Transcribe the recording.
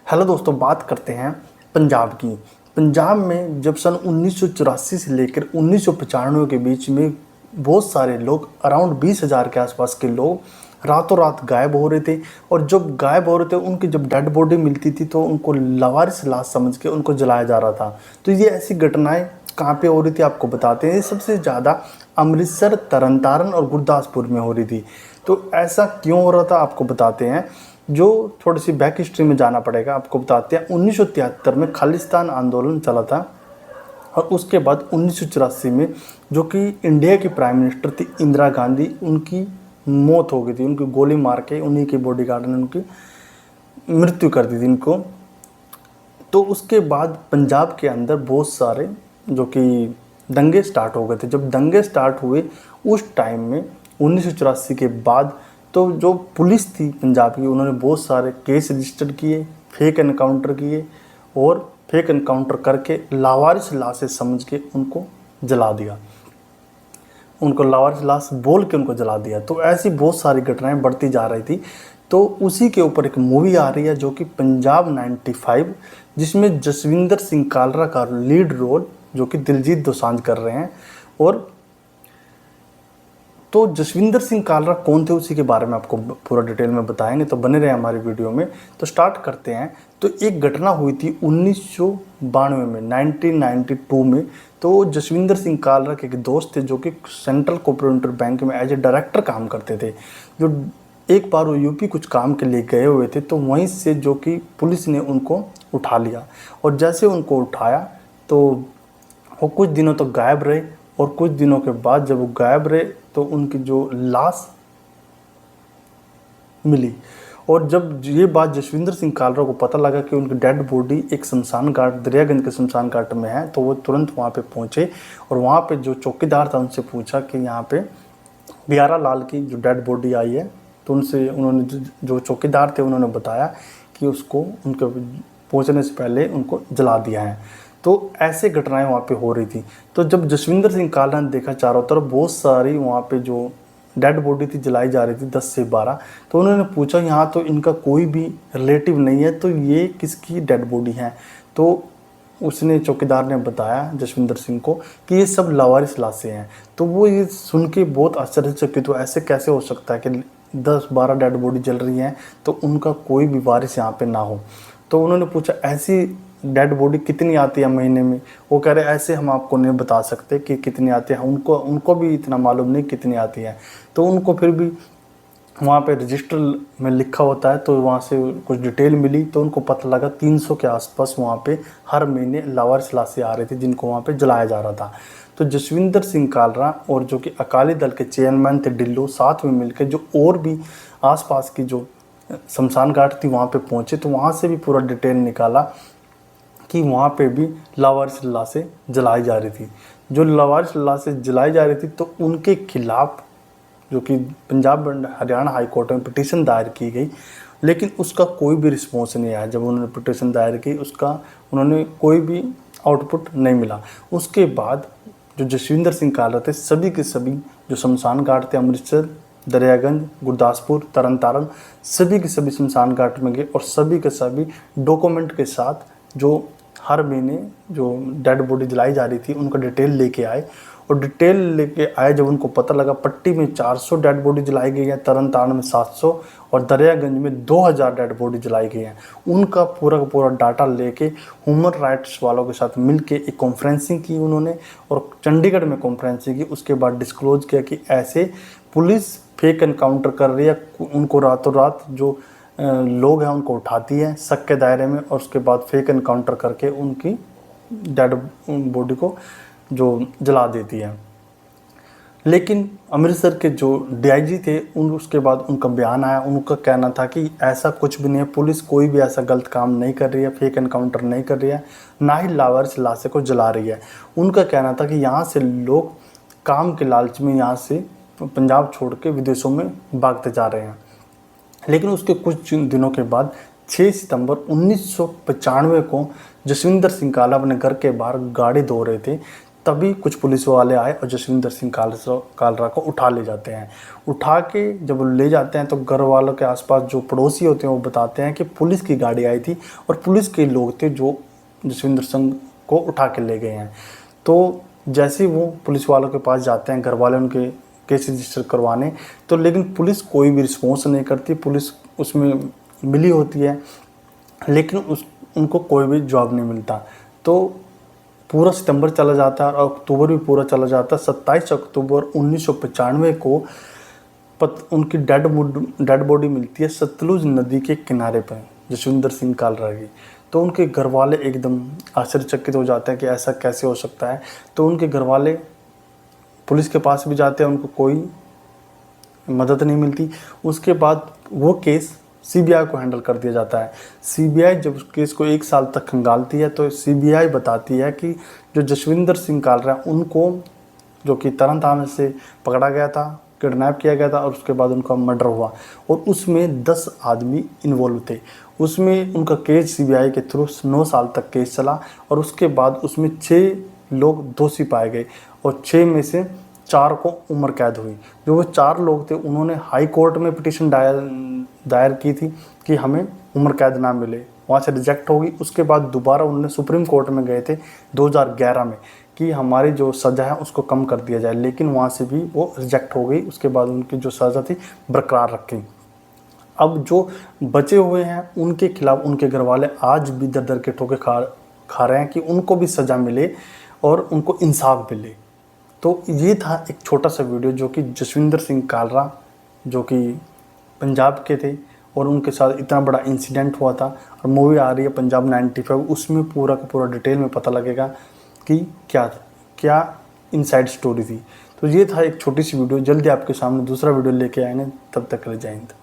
Hello दोस्तों, बात करते हैं पंजाब की। पंजाब में जब सन 1984 से लेकर 1995 के बीच में बहुत सारे लोग, अराउंड 20,000 के आसपास के लोग रातों रात गायब हो रहे थे। और जब गायब हो रहे थे, उनकी जब डेड बॉडी मिलती थी तो उनको लावारिस लाश समझ के उनको जलाया जा रहा था। तो ये ऐसी घटनाएं कहाँ पे हो रही थी आपको बताते हैं। सबसे ज़्यादा अमृतसर, तरन तारन और गुरदासपुर में हो रही थी। तो ऐसा क्यों हो रहा था आपको बताते हैं। जो थोड़ी सी बैक हिस्ट्री में जाना पड़ेगा, आपको बताते हैं। 1973 में खालिस्तान आंदोलन चला था और उसके बाद 1984 में जो कि इंडिया की प्राइम मिनिस्टर थी इंदिरा गांधी, उनकी मौत हो गई थी। उनकी गोली मार के उन्हीं के बॉडीगार्ड ने उनकी मृत्यु कर दी थी इनको। तो उसके बाद पंजाब के अंदर बहुत सारे जो कि दंगे स्टार्ट हो गए थे। जब दंगे स्टार्ट हुए उस टाइम में 1984 के बाद, तो जो पुलिस थी पंजाब की, उन्होंने बहुत सारे केस रजिस्टर किए, फेक एनकाउंटर किए और फेक एनकाउंटर करके लावारिस लाशें समझ के उनको जला दिया। उनको लावारिस लाश बोल के उनको जला दिया। तो ऐसी बहुत सारी घटनाएं बढ़ती जा रही थी। तो उसी के ऊपर एक मूवी आ रही है जो कि पंजाब 95, जिसमें जसविंदर सिंह कालरा का लीड रोल जो कि दिलजीत दोसांझ कर रहे हैं। और तो जसविंदर सिंह कालरा कौन थे, उसी के बारे में आपको पूरा डिटेल में बताएंगे, तो बने रहे हमारी वीडियो में। तो स्टार्ट करते हैं। तो एक घटना हुई थी 1992 में, 1992 में। तो जसविंदर सिंह कालरा के एक दोस्त थे जो कि सेंट्रल कोऑपरेटिव बैंक में एज ए डायरेक्टर काम करते थे। जो एक बार वो यूपी कुछ काम के लिए गए हुए थे, तो वहीं से जो कि पुलिस ने उनको उठा लिया। और जैसे उनको उठाया तो वो कुछ दिनों तक गायब रहे। और कुछ दिनों के बाद जब वो गायब रहे तो उनकी जो लाश मिली। और जब ये बात जसविंदर सिंह कालरा को पता लगा कि उनकी डेड बॉडी एक शमशान घाट, दरियागंज के शमशान घाट में है, तो वो तुरंत वहाँ पे पहुँचे। और वहाँ पे जो चौकीदार था उनसे पूछा कि यहाँ पे बियारा लाल की जो डेड बॉडी आई है। तो उन्होंने जो चौकीदार थे उन्होंने बताया कि उसको उनके पहुँचने से पहले उनको जला दिया है। तो ऐसे घटनाएं वहाँ पे हो रही थी। तो जब जसविंदर सिंह कालरा ने देखा चारों तरफ बहुत सारी वहाँ पे जो डेड बॉडी थी जलाई जा रही थी, 10 से 12, तो उन्होंने पूछा यहाँ तो इनका कोई भी रिलेटिव नहीं है, तो ये किसकी डेड बॉडी है। तो उसने, चौकीदार ने बताया जसविंदर सिंह को कि ये सब लावारिस लाशें हैं। तो वो ये सुन के बहुत आश्चर्यचकित हुआ, ऐसे कैसे हो सकता है कि 10-12 डेड बॉडी जल रही हैं तो उनका कोई भी वारिस यहाँ पे ना हो। तो उन्होंने पूछा ऐसी डेड बॉडी कितनी आती है महीने में। वो कह रहे ऐसे हम आपको नहीं बता सकते कि कितनी आती है, उनको भी इतना मालूम नहीं कितनी आती है। तो उनको फिर भी वहाँ पे रजिस्टर में लिखा होता है, तो वहाँ से कुछ डिटेल मिली तो उनको पता लगा 300 के आसपास वहाँ पे हर महीने लावारिस लाशें आ रही थी जिनको वहाँ पे जलाया जा रहा था। तो जसविंदर सिंह कालरा और जो कि अकाली दल के चेयरमैन थे ढिल्लों, साथ में मिलकर जो और भी आसपास की जो शमशान घाट थी वहाँ पे पहुँचे। तो वहाँ से भी पूरा डिटेल निकाला कि वहाँ पे भी लावारिस लाशें जलाई जा रही थी। जो लावारिस लाशें जलाई जा रही थी तो उनके खिलाफ जो कि पंजाब हरियाणा हाई कोर्ट में पिटीशन दायर की गई, लेकिन उसका कोई भी रिस्पॉन्स नहीं आया। जब उन्होंने पिटीशन दायर की उसका उन्होंने कोई भी आउटपुट नहीं मिला। उसके बाद जो जसविंदर सिंह कालरा थे, सभी के सभी जो शमशान घाट थे, अमृतसर, दरियागंज, गुरदासपुर, तरन तारन, सभी के सभी शमशान घाट में गए और सभी के सभी डॉक्यूमेंट के साथ जो हर महीने जो डेड बॉडी जलाई जा रही थी उनका डिटेल लेके आए। और डिटेल लेके आए जब उनको पता लगा पट्टी में 400 डेड बॉडी जलाई गई है, तरन तारण में 700 और दरियागंज में 2000 डेड बॉडी जलाई गई हैं। उनका पूरा का पूरा डाटा लेके ह्यूमन राइट्स वालों के साथ मिलके एक कॉन्फ्रेंसिंग की उन्होंने और चंडीगढ़ में कॉन्फ्रेंसिंग की। उसके बाद डिस्क्लोज किया कि ऐसे पुलिस फेक एनकाउंटर कर रही है, उनको रातों रात जो लोग हैं उनको उठाती है शक के दायरे में और उसके बाद फेक एनकाउंटर करके उनकी डेड बॉडी को जो जला देती है। लेकिन अमृतसर के जो डीआईजी थे उसके बाद उनका बयान आया। उनका कहना था कि ऐसा कुछ भी नहीं है, पुलिस कोई भी ऐसा गलत काम नहीं कर रही है, फेक एनकाउंटर नहीं कर रही है, ना ही लावारिस लाशें को जला रही है। उनका कहना था कि यहाँ से लोग काम के लालच में यहाँ से पंजाब छोड़ के विदेशों में भागते जा रहे हैं। लेकिन उसके कुछ दिनों के बाद 6 सितंबर 1995 को जसविंदर सिंह कालरा अपने घर के बाहर गाड़ी धो रहे थे तभी कुछ पुलिस वाले आए और जसविंदर सिंह कालरा को उठा ले जाते हैं। उठा के जब वो ले जाते हैं तो घर वालों के आसपास जो पड़ोसी होते हैं वो बताते हैं कि पुलिस की गाड़ी आई थी और पुलिस के लोग थे जो जसविंदर सिंह को उठा के ले गए हैं। तो जैसे ही वो पुलिस वालों के पास जाते हैं, घर वाले उनके केस रजिस्टर करवाने, तो लेकिन पुलिस कोई भी रिस्पॉन्स नहीं करती। पुलिस उसमें मिली होती है लेकिन उनको कोई भी जवाब नहीं मिलता। तो पूरा सितंबर चला जाता है और अक्टूबर भी पूरा चला जाता है। 27 अक्टूबर 1995 को उनकी डेड बॉडी मिलती है सतलुज नदी के किनारे पर, जसविंदर सिंह कालरा की। तो उनके घर वाले एकदम आश्चर्यचकित हो जाते हैं कि ऐसा कैसे हो सकता है। तो उनके घर वाले पुलिस के पास भी जाते हैं, उनको कोई मदद नहीं मिलती। उसके बाद वो केस सीबीआई को हैंडल कर दिया जाता है। सीबीआई जब उस केस को 1 साल तक खंगालती है तो सीबीआई बताती है कि जो जसविंदर सिंह कालरा उनको, जो कि तरन तारण से पकड़ा गया था, किडनैप किया गया था और उसके बाद उनका मर्डर हुआ और उसमें 10 आदमी इन्वॉल्व थे। उसमें उनका केस सीबीआई के थ्रू 9 साल तक केस चला और उसके बाद उसमें 6 लोग दोषी पाए गए और 6 में से 4 को उम्र कैद हुई। जो वो 4 लोग थे उन्होंने हाई कोर्ट में पिटीशन दायर की थी कि हमें उम्र कैद ना मिले, वहाँ से रिजेक्ट होगी। उसके बाद दोबारा उन्होंने सुप्रीम कोर्ट में गए थे 2011 में कि हमारी जो सज़ा है उसको कम कर दिया जाए, लेकिन वहाँ से भी वो रिजेक्ट हो गई। उसके बाद उनकी जो सज़ा थी बरकरार रखी। अब जो बचे हुए हैं उनके खिलाफ उनके घर वाले आज भी दर दर के ठोके खा रहे हैं कि उनको भी सज़ा मिले और उनको इंसाफ मिले। तो ये था एक छोटा सा वीडियो जो कि जसविंदर सिंह कालरा जो कि पंजाब के थे और उनके साथ इतना बड़ा इंसिडेंट हुआ था। और मूवी आ रही है पंजाब 95, उसमें पूरा का पूरा डिटेल में पता लगेगा कि क्या इनसाइड स्टोरी थी। तो ये था एक छोटी सी वीडियो। जल्दी आपके सामने दूसरा वीडियो लेके आएंगे, तब तक के लिए जय हिंद।